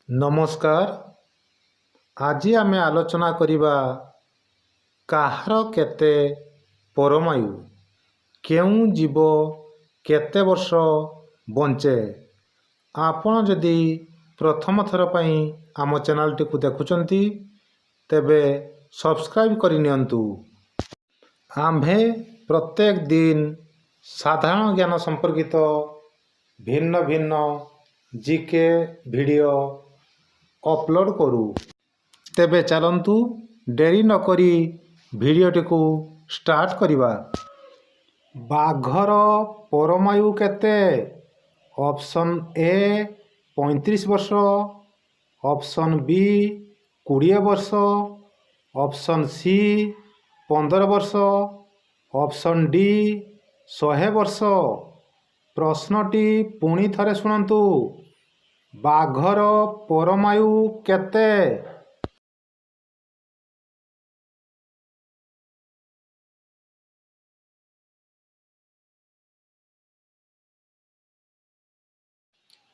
ନମସ୍କାର। ଆଜି ଆମେ ଆଲୋଚନା କରିବା କାହାର କେତେ ପରମାୟୁ, କେଉଁ ଜୀବ କେତେ ବର୍ଷ ବଞ୍ଚେ। ଆପଣ ଯଦି ପ୍ରଥମ ଥର ପାଇଁ ଆମ ଚ୍ୟାନେଲଟିକୁ ଦେଖୁଛନ୍ତି ତେବେ ସବସ୍କ୍ରାଇବ୍ କରିନିଅନ୍ତୁ। ଆମ୍ଭେ ପ୍ରତ୍ୟେକ ଦିନ ସାଧାରଣ ଜ୍ଞାନ ସମ୍ପର୍କିତ ଭିନ୍ନ ଭିନ୍ନ ଜିକେ ଭିଡ଼ିଓ ଅପଲୋଡ଼ କରୁ। ତେବେ ଚାଲନ୍ତୁ ଡେରି ନକରି ଭିଡ଼ିଓଟିକୁ ଷ୍ଟାର୍ଟ କରିବା। ବାଘର ପରମାୟୁ କେତେ? ଅପସନ୍ ଏ 35 ବର୍ଷ, ଅପସନ୍ ବି 20 ବର୍ଷ, ଅପସନ୍ ସି 15 ବର୍ଷ, ଅପସନ୍ ଡି 100 ବର୍ଷ। ପ୍ରଶ୍ନଟି ପୁଣି ଥରେ ଶୁଣନ୍ତୁ। ବାଘର ପରମାୟୁ କେତେ?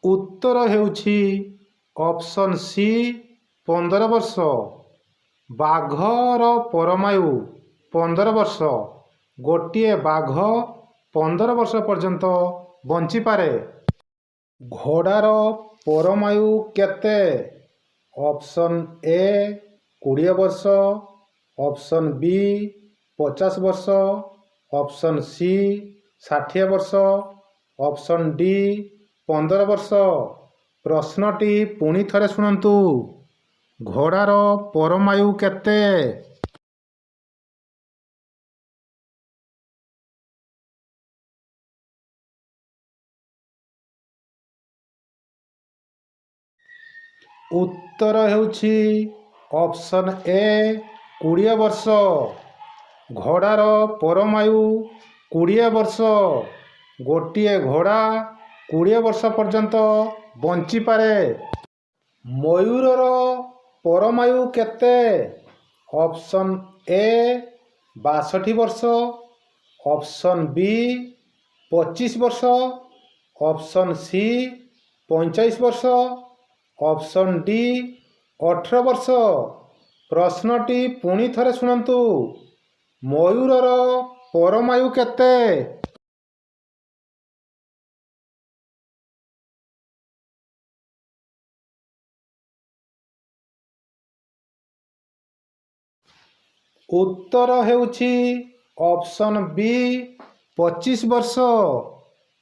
ଉତ୍ତର ହେଉଛି ଅପସନ୍ ସି 15 ବର୍ଷ। ବାଘର ପରମାୟୁ 15 ବର୍ଷ। ଗୋଟିଏ ବାଘ 15 ବର୍ଷ ପର୍ଯ୍ୟନ୍ତ ବଞ୍ଚିପାରେ। ଘୋଡ଼ାର ପରମାୟୁ କେତେ? ଅପସନ୍ ଏ 20 ବର୍ଷ, ଅପସନ୍ ବି 50 ବର୍ଷ, ଅପସନ୍ ସି 60 ବର୍ଷ, ଅପସନ୍ ଡି 15 ବର୍ଷ। ପ୍ରଶ୍ନଟି ପୁଣି ଥରେ ଶୁଣନ୍ତୁ। ଘୋଡ଼ାର ପରମାୟୁ କେତେ? ଉତ୍ତର ହେଉଛି ଅପସନ୍ ଏ 20 ବର୍ଷ। ଘୋଡ଼ାର ପରମାୟୁ 20 ବର୍ଷ। ଗୋଟିଏ ଘୋଡ଼ା 20 ବର୍ଷ ପର୍ଯ୍ୟନ୍ତ ବଞ୍ଚିପାରେ। ମୟୂରର ପରମାୟୁ କେତେ? ଅପସନ୍ ଏ 62 ବର୍ଷ, ଅପସନ୍ ବି 25 ବର୍ଷ, ଅପସନ୍ ସି 45 ବର୍ଷ, ଅପସନ୍ ଡି 18 ବର୍ଷ। ପ୍ରଶ୍ନଟି ପୁଣି ଥରେ ଶୁଣନ୍ତୁ। ମୟୂରର ପରମାୟୁ କେତେ? ଉତ୍ତର ହେଉଛି ଅପସନ୍ ବି 25 ବର୍ଷ।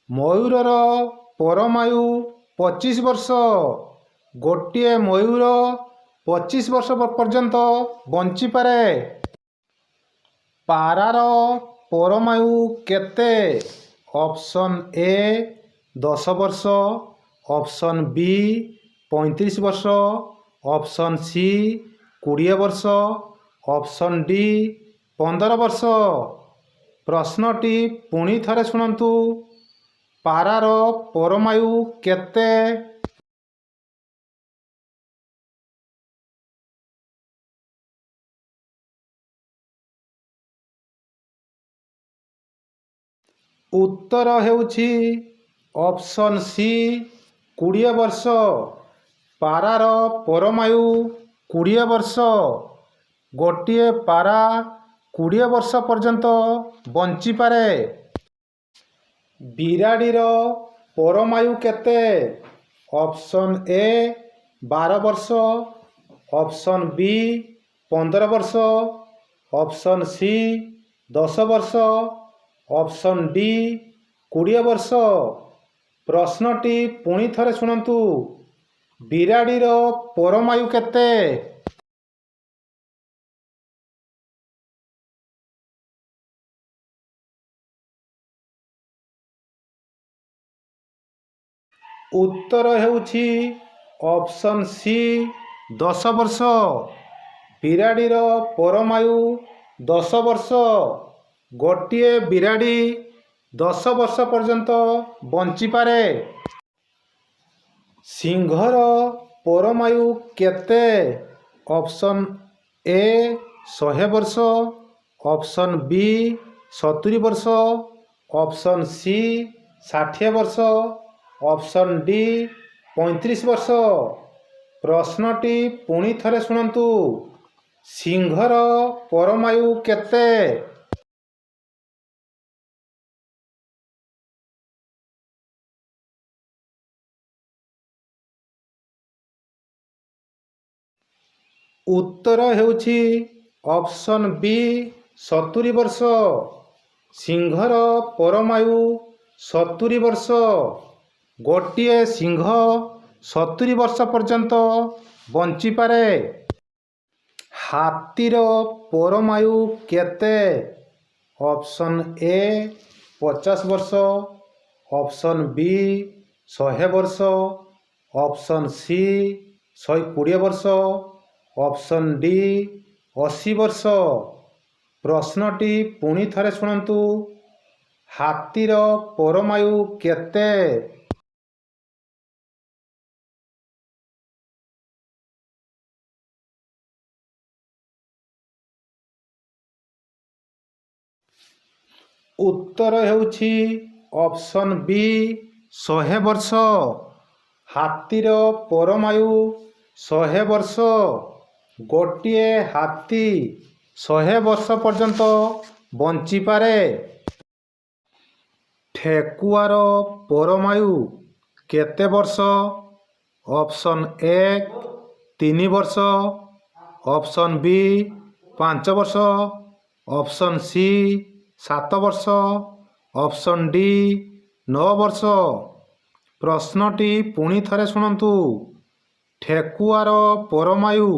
ମୟୂରର ପରମାୟୁ 25 ବର୍ଷ। ଗୋଟିଏ ମୟୂର 25 ବର୍ଷ ପର୍ଯ୍ୟନ୍ତ ବଞ୍ଚିପାରେ। ପାରାର ପରମାୟୁ କେତେ? ଅପସନ୍ ଏ 10 ବର୍ଷ, ଅପସନ୍ ବି 35 ବର୍ଷ, ଅପସନ୍ ସି 20 ବର୍ଷ, ଅପସନ୍ ଡି 15 ବର୍ଷ। ପ୍ରଶ୍ନଟି ପୁଣି ଥରେ ଶୁଣନ୍ତୁ। ପାରାର ପରମାୟୁ କେତେ? ଉତ୍ତର ହେଉଛି ଅପସନ୍ ସି 20 ବର୍ଷ। ପାରାର ପରମାୟୁ 20 ବର୍ଷ। ଗୋଟିଏ ପାରା 20 ବର୍ଷ ପର୍ଯ୍ୟନ୍ତ ବଞ୍ଚିପାରେ। ବିରାଡ଼ିର ପରମାୟୁ କେତେ? ଅପସନ୍ ଏ 12 ବର୍ଷ, ଅପସନ୍ ବି 15 ବର୍ଷ, ଅପସନ୍ ସି 10 ବର୍ଷ, ଅପସନ୍ ଡି 20 ବର୍ଷ। ପ୍ରଶ୍ନଟି ପୁଣି ଥରେ ଶୁଣନ୍ତୁ। ବିରାଡ଼ିର ପରମାୟୁ କେତେ? ଉତ୍ତର ହେଉଛି ଅପସନ୍ ସି 10 ବର୍ଷ। ବିରାଡ଼ିର ପରମାୟୁ 10 ବର୍ଷ। ଗୋଟିଏ ବିରାଡ଼ି 10 ବର୍ଷ ପର୍ଯ୍ୟନ୍ତ ବଞ୍ଚିପାରେ। ସିଂହର ପରମାୟୁ କେତେ? ଅପସନ୍ ଏ 100 ବର୍ଷ, ଅପସନ୍ ବି 70 ବର୍ଷ, ଅପସନ୍ ସି 60 ବର୍ଷ, ଅପସନ୍ ଡି 35 ବର୍ଷ। ପ୍ରଶ୍ନଟି ପୁଣି ଥରେ ଶୁଣନ୍ତୁ। ସିଂହର ପରମାୟୁ କେତେ? ଉତ୍ତର ହେଉଛି ଅପସନ୍ ବି 70 ବର୍ଷ। ସିଂହର ପରମାୟୁ 70 ବର୍ଷ। ଗୋଟିଏ ସିଂହ 70 ବର୍ଷ ପର୍ଯ୍ୟନ୍ତ ବଞ୍ଚିପାରେ। ହାତୀର ପରମାୟୁ କେତେ? ଅପସନ୍ ଏ 50 ବର୍ଷ, ଅପସନ୍ ବି 100 ବର୍ଷ, ଅପସନ୍ ସି 120 ବର୍ଷ, ଅପସନ୍ ଡି 80 ବର୍ଷ। ପ୍ରଶ୍ନଟି ପୁଣି ଥରେ ଶୁଣନ୍ତୁ। ହାତୀର ପରମାୟୁ କେତେ? ଉତ୍ତର ହେଉଛି ଅପସନ୍ ବି 100 ବର୍ଷ। ହାତୀର ପରମାୟୁ 100 ବର୍ଷ। ଗୋଟିଏ ହାତୀ 100 ବର୍ଷ ପର୍ଯ୍ୟନ୍ତ ବଞ୍ଚିପାରେ। ଠେକୁଆର ପରମାୟୁ କେତେ ବର୍ଷ? ଅପସନ୍ ଏ 3 ବର୍ଷ, ଅପସନ୍ ବି 5 ବର୍ଷ, ଅପସନ୍ ସି 7 ବର୍ଷ, ଅପସନ୍ ଡି 9 ବର୍ଷ। ପ୍ରଶ୍ନଟି ପୁଣି ଥରେ ଶୁଣନ୍ତୁ। ଠେକୁଆର ପରମାୟୁ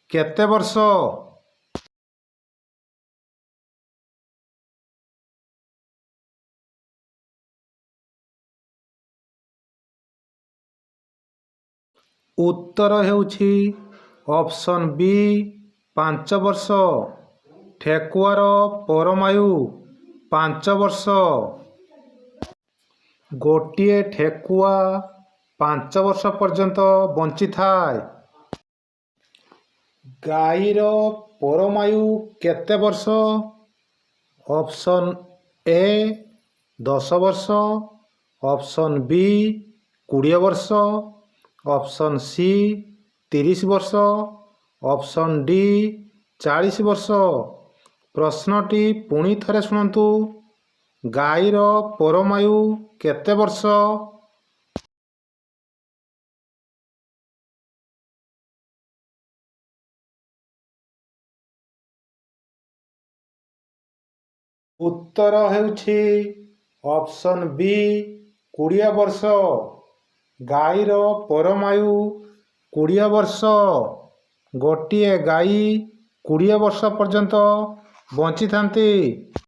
କେତେ ବର୍ଷ? ଉତ୍ତର ହେଉଛି ଅପସନ୍ ବି 5 ବର୍ଷ। ଠେକୁଆର ପରମାୟୁ 5 ବର୍ଷ। ଗୋଟିଏ ଠେକୁଆ 5 ବର୍ଷ ପର୍ଯ୍ୟନ୍ତ ବଞ୍ଚିଥାଏ। ଗାଈର ପରମାୟୁ କେତେ ବର୍ଷ? ଅପସନ୍ ଏ 10 ବର୍ଷ, ଅପସନ୍ ବି 20 ବର୍ଷ, ଅପସନ୍ ସି 30 ବର୍ଷ, ଅପସନ୍ ଡି 40 ବର୍ଷ। ପ୍ରଶ୍ନଟି ପୁଣି ଥରେ ଶୁଣନ୍ତୁ। ଗାଈର ପରମାୟୁ କେତେ ବର୍ଷ? ଉତ୍ତର ହେଉଛି ଅପସନ୍ ବି 20 ବର୍ଷ। ଗାଈର ପରମାୟୁ 20 ବର୍ଷ। ଗୋଟିଏ ଗାଈ 20 ବର୍ଷ ପର୍ଯ୍ୟନ୍ତ ବଞ୍ଚିଥାନ୍ତି।